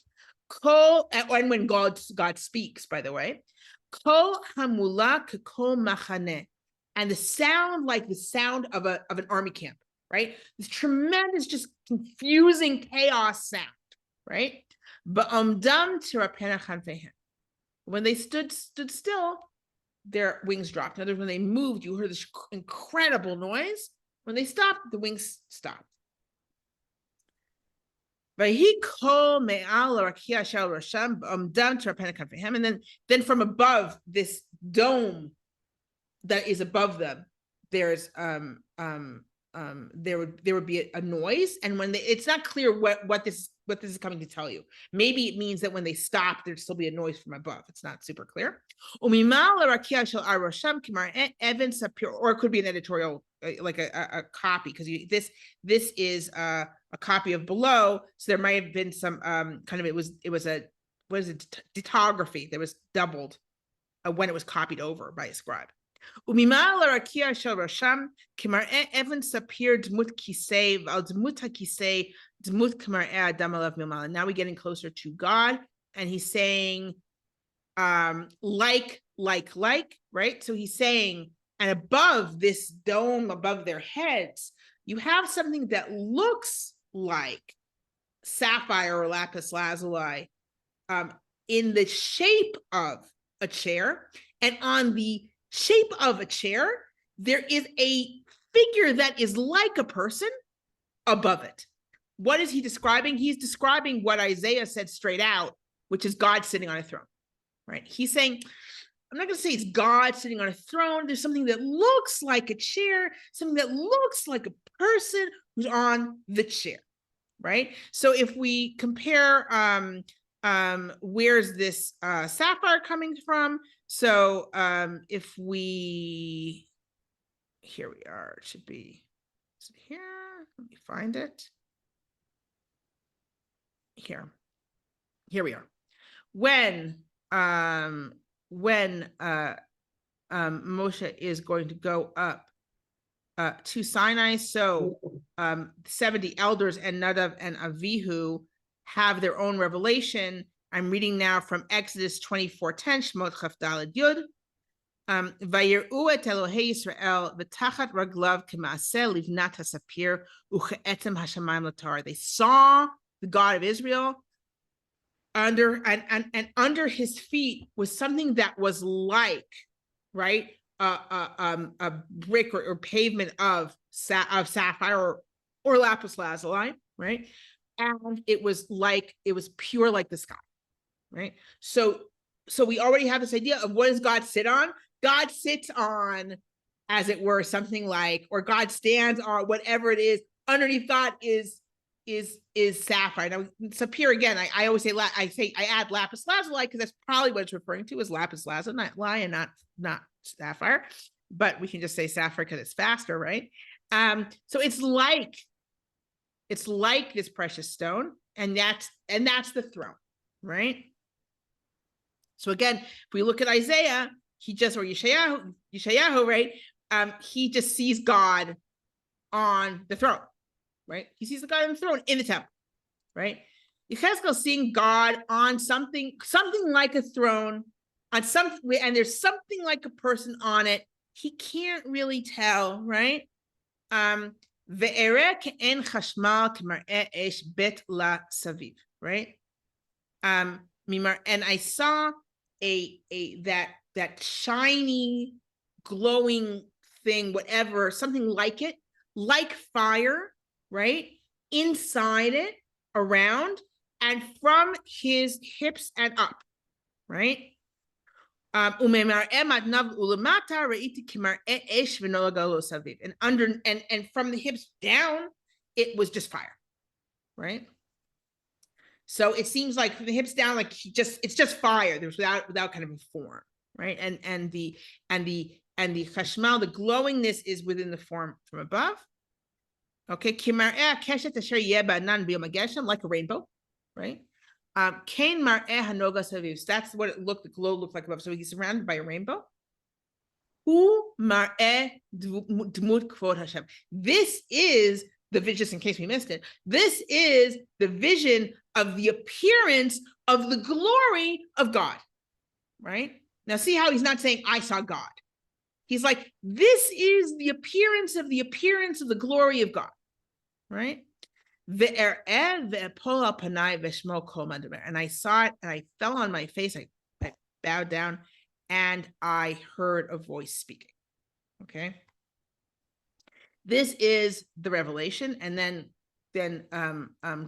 And when God speaks, by the way, kol hamula kol machane, and the sound like the sound of an army camp. Right? This tremendous, just confusing chaos sound, right? When they stood still, their wings dropped. In other words, when they moved, you heard this incredible noise. When they stopped, the wings stopped. And then from above this dome that is above them, there's there would be a noise, and when it's not clear what this what this is coming to tell you. Maybe it means that when they stop, there'd still be a noise from above. It's not super clear. Or it could be an editorial, like a copy, because this is a copy of below. So there might have been some kind of, it was a, what is it, ditography that was doubled when it was copied over by a scribe. Now we're getting closer to God, and he's saying like, right? So he's saying, and above this dome, above their heads, you have something that looks like sapphire or lapis lazuli in the shape of a chair, and on the shape of a chair, there is a figure that is like a person above it. What is he describing? He's describing what Isaiah said straight out, which is God sitting on a throne, right? He's saying, I'm not going to say it's God sitting on a throne. There's something that looks like a chair, something that looks like a person who's on the chair, right? So if we compare, where's this sapphire coming from? So if we, here we are, it should be, is it here? Let me find it. Here we are. When Moshe is going to go up to Sinai, so 70 elders and Nadav and Avihu have their own revelation. I'm reading now from Exodus 24:10, Shemot Chaf Daled Yud. Vayiru et Elohei Yisrael v'tachat raglav k'maaseh livnat hasapir u'che'etzem hashamayim l'tar. They saw the God of Israel under under his feet was something that was like, right, a brick or pavement of sapphire or lapis lazuli, right? And it was pure like the sky, right? So we already have this idea of what does God sit on? God sits on, as it were, something like, or God stands on, whatever it is, underneath God is sapphire. Now, sapphire, again, I always say, I add lapis lazuli because that's probably what it's referring to, is lapis lazuli and not sapphire, but we can just say sapphire because it's faster, right? So it's like this precious stone, and that's the throne, right? So again, if we look at Isaiah, or Yeshayahu, right? He just sees God on the throne, right? He sees the God on the throne in the temple, right? Ezekiel seeing God on something like a throne, on something, and there's something like a person on it. He can't really tell, right? Right? And I saw that shiny, glowing thing, whatever, something like it, like fire, right? Inside it, around, and from his hips and up, right? And under and from the hips down, it was just fire, right? So it seems like from the hips down, like it's just fire. There's without kind of a form, right? And the chashmal, the glowingness, is within the form from above. Okay, like a rainbow, right? That's what the glow looked like above. So he's surrounded by a rainbow. This is the vision, just in case we missed it. This is the vision of the appearance of the glory of God, right? Now see how he's not saying, I saw God. He's like, this is the appearance of the glory of God, right? And I saw it, and I fell on my face. I bowed down, and I heard a voice speaking. Okay. This is the revelation, and then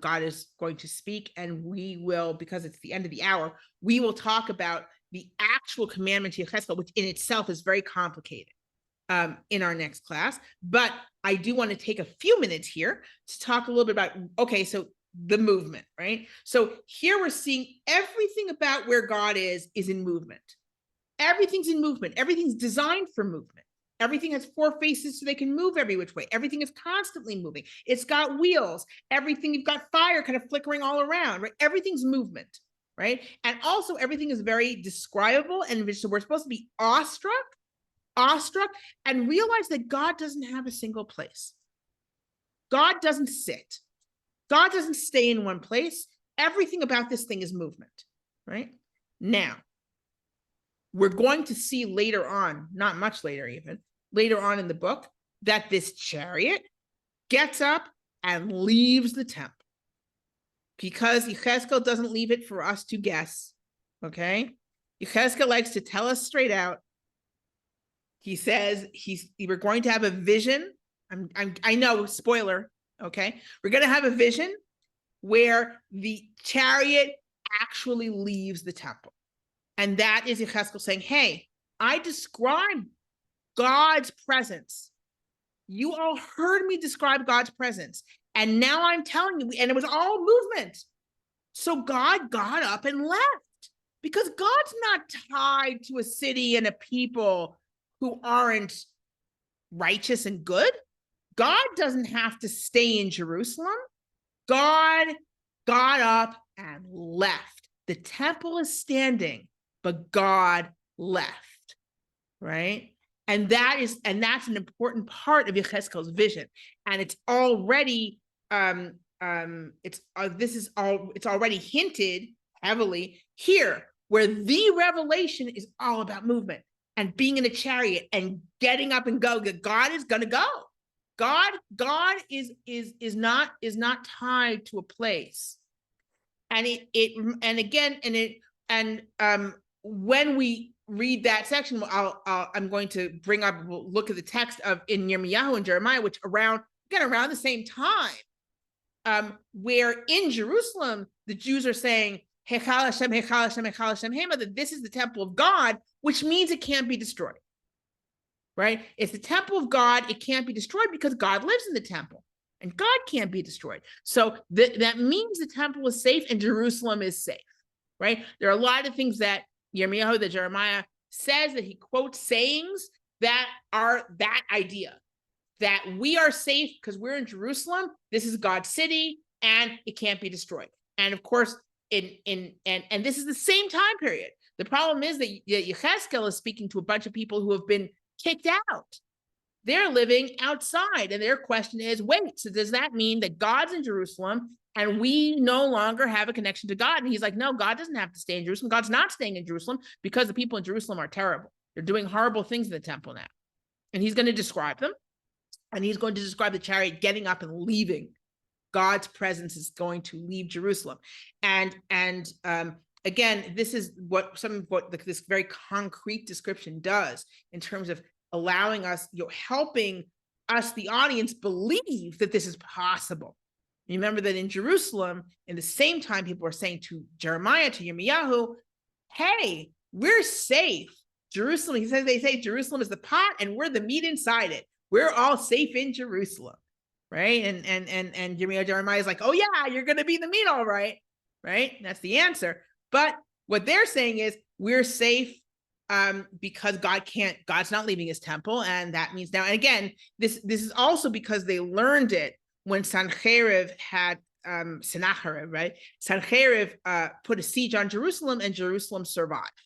God is going to speak, and we will, because it's the end of the hour, we will talk about the actual commandment to Yechezkel, which in itself is very complicated, in our next class. But I do want to take a few minutes here to talk a little bit about, okay, so the movement, right? So here we're seeing everything about where God is in movement. Everything's in movement. Everything's designed for movement. Everything has four faces so they can move every which way. Everything is constantly moving. It's got wheels. Everything, you've got fire kind of flickering all around, right? Everything's movement, right? And also everything is very describable. And so we're supposed to be awestruck, and realize that God doesn't have a single place. God doesn't sit. God doesn't stay in one place. Everything about this thing is movement, right? Now, we're going to see later on, not much later even, later on in the book, that this chariot gets up and leaves the temple. Because Ezekiel doesn't leave it for us to guess, okay? Ezekiel likes to tell us straight out. He says we're going to have a vision. I know, spoiler, okay? We're going to have a vision where the chariot actually leaves the temple. And that is Ezekiel saying, hey, I described God's presence. You all heard me describe God's presence. And now I'm telling you, and it was all movement. So God got up and left, because God's not tied to a city and a people who aren't righteous and good. God doesn't have to stay in Jerusalem. God got up and left. The temple is standing, but God left, right? And that's an important part of Ezekiel's vision. And it's already it's already hinted heavily here, where the revelation is all about movement and being in a chariot and getting up and go. God is going to go. God is not tied to a place. And when we read that section, I'm going to bring up, we'll look at the text of in Yirmiyahu and Jeremiah, which around the same time, where in Jerusalem the Jews are saying, Hechal Hashem, Hechal Hashem, Hechal Hashem, Hema, that this is the temple of God, which means it can't be destroyed, right? It's the temple of God, it can't be destroyed because God lives in the temple, and God can't be destroyed. So that means the temple is safe and Jerusalem is safe, right? There are a lot of things that Jeremiah says, that he quotes sayings that are that idea, that we are safe because we're in Jerusalem, this is God's city, and it can't be destroyed. And of course, and this is the same time period. The problem is that Ezekiel is speaking to a bunch of people who have been kicked out. They're living outside, and their question is, wait, so does that mean that God's in Jerusalem and we no longer have a connection to God? And he's like, no, God doesn't have to stay in Jerusalem. God's not staying in Jerusalem because the people in Jerusalem are terrible. They're doing horrible things in the temple now. And he's going to describe them. And he's going to describe the chariot getting up and leaving. God's presence is going to leave Jerusalem. And again, this is what this very concrete description does in terms of allowing us, helping us, the audience, believe that this is possible. Remember that in Jerusalem, in the same time, people are saying to Jeremiah, to Yirmiyahu, hey, we're safe. Jerusalem, they say Jerusalem is the pot and we're the meat inside it. We're all safe in Jerusalem, right? And Jeremiah is like, oh yeah, you're going to be the meat, all right, right? That's the answer. But what they're saying is we're safe because God's not leaving his temple, and that means now. And again, this is also because they learned it when Sancheriv had Sennacherib, right? Sancheriv put a siege on Jerusalem, and Jerusalem survived,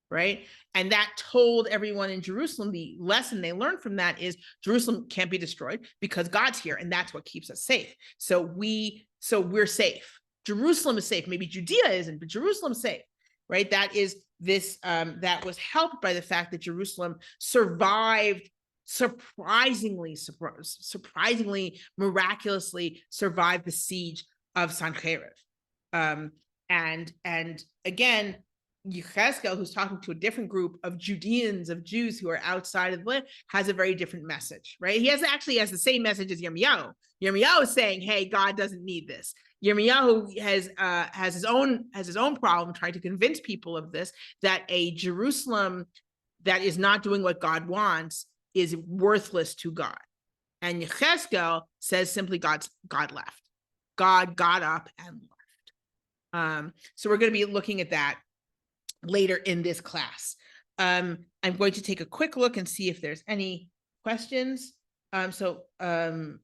right? And that told everyone in Jerusalem, the lesson they learned from that is Jerusalem can't be destroyed because God's here, and that's what keeps us safe. So we're safe. Jerusalem is safe. Maybe Judea isn't, but Jerusalem's safe, right? That is this, that was helped by the fact that Jerusalem survived, surprisingly, miraculously survived the siege of Sancheriv. And again, Ezekiel, who's talking to a different group of Judeans, of Jews who are outside of the land, has a very different message, right? He actually has the same message as Yirmiyahu. Yirmiyahu is saying, hey, God doesn't need this. Yirmiyahu has his own problem trying to convince people of this, that a Jerusalem that is not doing what God wants is worthless to God. And Ezekiel says simply God left. God got up and left. So we're going to be looking at that later in this class. I'm going to take a quick look and see if there's any questions. Moshe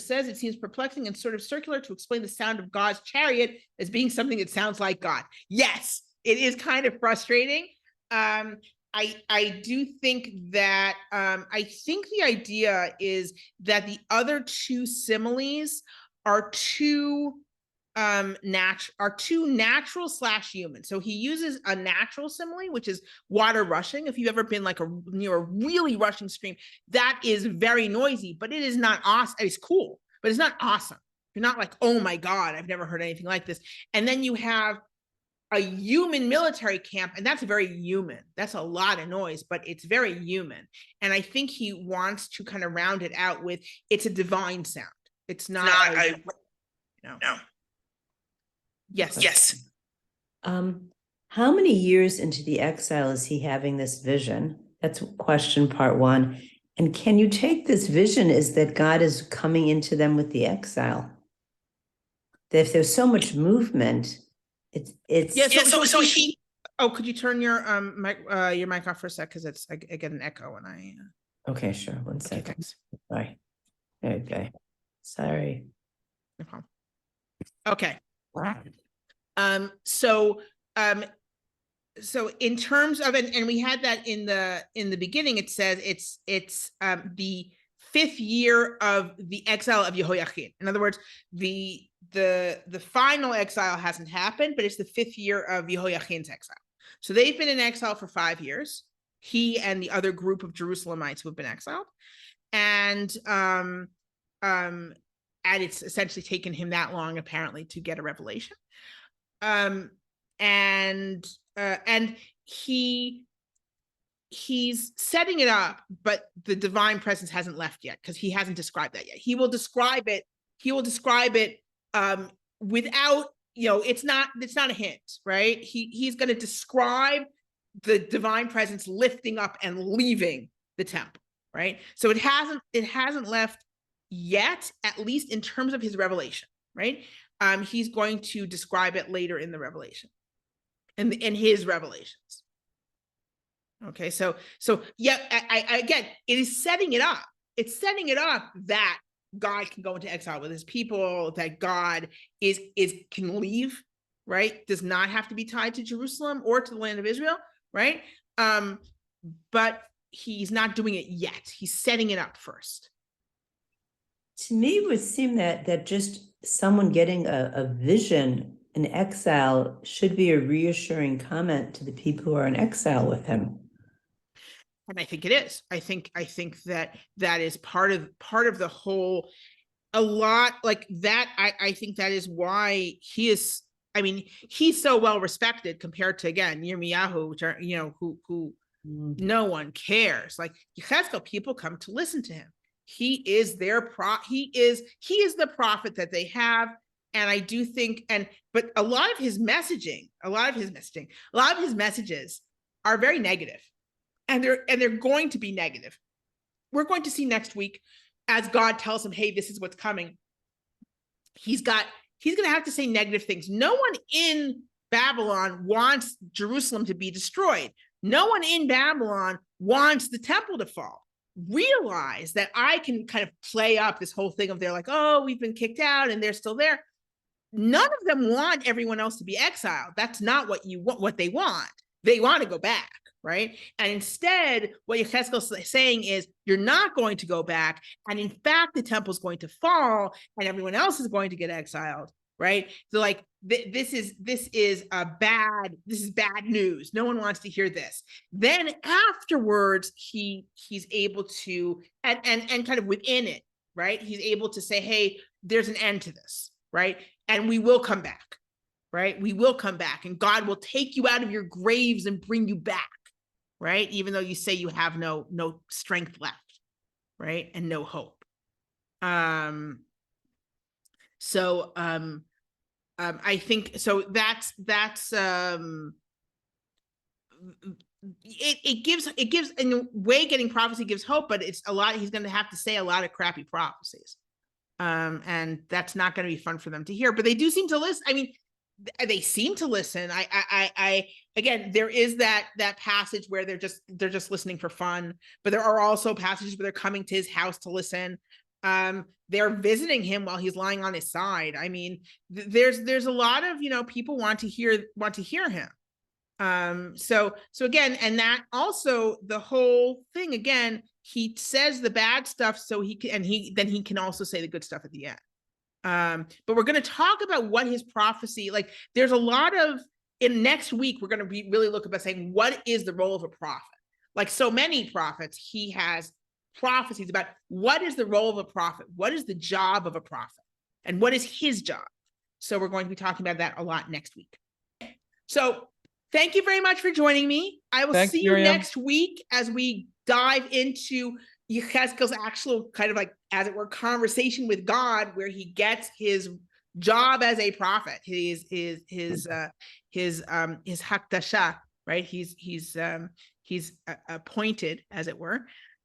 says it seems perplexing and sort of circular to explain the sound of God's chariot as being something that sounds like God. Yes, it is kind of frustrating. I do think that I think the idea is that the other two similes are too natural / human. So he uses a natural simile, which is water rushing. If you've ever been like near a really rushing stream, that is very noisy, but it is not awesome. It's cool, but it's not awesome. You're not like, oh my God, I've never heard anything like this. And then you have a human military camp, and that's very human. That's a lot of noise, but it's very human. And I think he wants to kind of round it out with, it's a divine sound. It's not no. Yes. How many years into the exile is he having this vision? That's question part one. And can you take this vision as that God is coming into them with the exile? That if there's so much movement, it's So he. Oh, could you turn your mic off for a sec, because it's I get an echo when I. Okay, sure. One Okay, second. thanks. Sorry. Okay. Sorry. No problem. Okay. So in terms of, and we had that in the beginning, it says it's the 5th year of the exile of Jehoiachin. In other words, the final exile hasn't happened, but it's the 5th year of Jehoiachin's exile. So they've been in exile for 5 years, he and the other group of Jerusalemites who have been exiled. And it's essentially taken him that long, apparently, to get a revelation. And he's setting it up, but the divine presence hasn't left yet, because he hasn't described that yet. He will describe it without, it's not a hint, right? He's going to describe the divine presence lifting up and leaving the temple, right? So it hasn't left yet, at least in terms of his revelation, right? He's going to describe it later in the revelation, in his revelations. Okay, so yeah, I again, it is setting it up. It's setting it up that God can go into exile with his people, that God can leave, right? Does not have to be tied to Jerusalem or to the land of Israel, right? But he's not doing it yet. He's setting it up first. To me, it would seem that just someone getting a vision in exile should be a reassuring comment to the people who are in exile with him. And I think it is. I think that is part of the whole, a lot like that. I think that is why he's so well respected compared to, again, Yirmiyahu, which are, who no one cares. Like Ezekiel, people come to listen to him. He is their he is the prophet that they have. And I do think, but a lot of his messages are very negative. And they're going to be negative. We're going to see next week, as God tells him, hey, this is what's coming. He's going to have to say negative things. No one in Babylon wants Jerusalem to be destroyed. No one in Babylon wants the temple to fall. Realize that I can kind of play up this whole thing of they're like, oh, we've been kicked out and they're still there. None of them want everyone else to be exiled. That's not what they want. They want to go back, right? And instead, what Ezekiel is saying is, you're not going to go back. And in fact, the temple is going to fall and everyone else is going to get exiled, right? So like, this is bad news. No one wants to hear this. Then afterwards, he's able to, and kind of within it, right? He's able to say, hey, there's an end to this, right? And we will come back, right? We will come back, and God will take you out of your graves and bring you back, right? Even though you say you have no strength left, right? And no hope. I think so. That's it gives in a way, getting prophecy gives hope, but it's a lot. He's going to have to say a lot of crappy prophecies. And that's not going to be fun for them to hear, but they do seem to listen. I mean, they seem to listen. Again, there is that passage where they're just listening for fun, but there are also passages where they're coming to his house to listen. They're visiting him while he's lying on his side. I mean, there's a lot of, people want to hear him. So again, and that also the whole thing, again, he says the bad stuff so he can also say the good stuff at the end. But we're going to talk about what his prophecy, like there's a lot of, in next week, we're going to be really look about saying, what is the role of a prophet? Like so many prophets, he has prophecies about what is the role of a prophet? What is the job of a prophet? And what is his job? So we're going to be talking about that a lot next week. So thank you very much for joining me. I will see you next week as we dive into Ezekiel's actual kind of like, as it were, conversation with God, where he gets his job as a prophet, his hakdasha, right? He's appointed, as it were,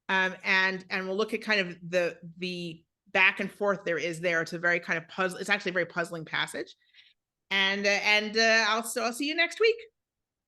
and we'll look at kind of the back and forth there is there. It's a very kind of puzzle. It's actually a very puzzling passage, and I'll see you next week.